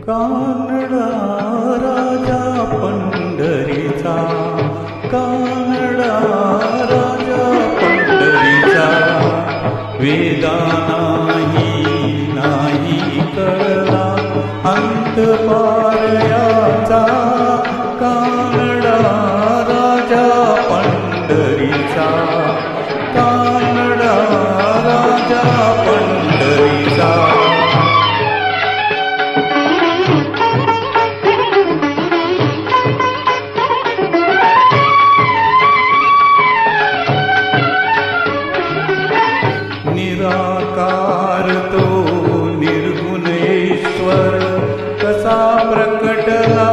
कानडा राजा पंढरीचा, कानडा राजा पंढरीचा, वेदा नाही कळला अंत पारयाचा, कानडा राजा पंढरीचा, कानडा राजा पंढरीचा. निराकार तो निर्गुणेश्वर, कसा प्रकटला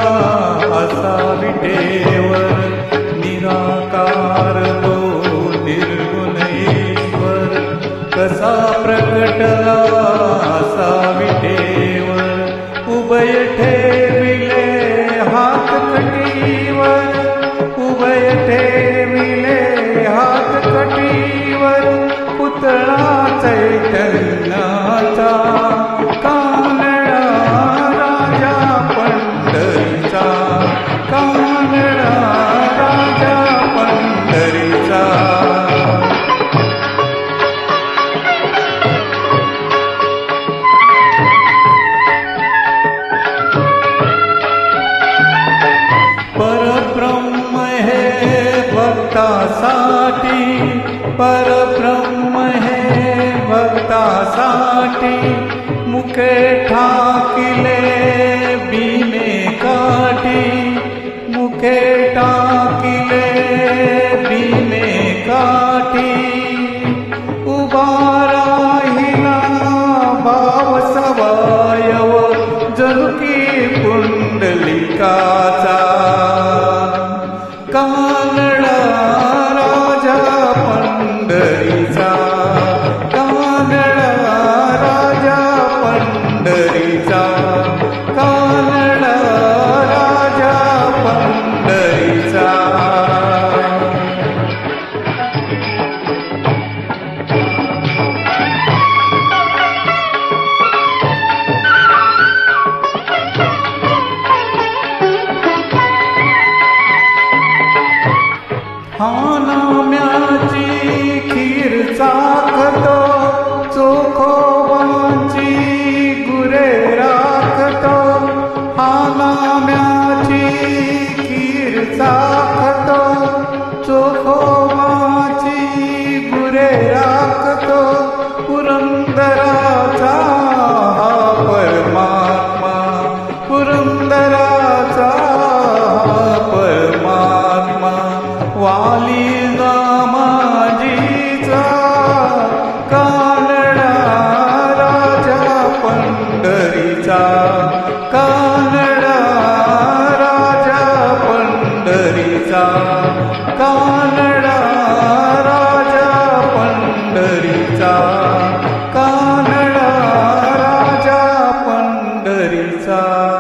असा विटेवर. निराकार तो निर्गुणेश्वर, कसा प्रकटला असा विटेवर. उभय ठेविले हात कटीवर, उभय ठेविले हात कटीवर. पुतळा चैतन्याचा, कानडा राजा पंढरीचा, कानडा राजा पंढरीचा. परब्रह्म हे भक्तासाठी, परब्रह्म हे भक्तासाठी. मुखे ठाकिले बीने काठी, मुखे टाकिले बीने काठी. उभा राहिला भाव सवायव, जणू की पुंडलिकाचा. कानडा राजा पंढरीचा, कानडा राजा पंढरीचा, कानडा राजा पंढरीचा. हा नाम्याची खीर चाखतो, चोखोबांची गुरे राखतो. हा नाम्याची खीर चाखतो, चोखोबांची गुरे राखतो. पुरंदराचा हा परमात्मा, पुरंदराचा हा परमात्मा. वाली माझीचा, कानडा राजा पंढरीचा.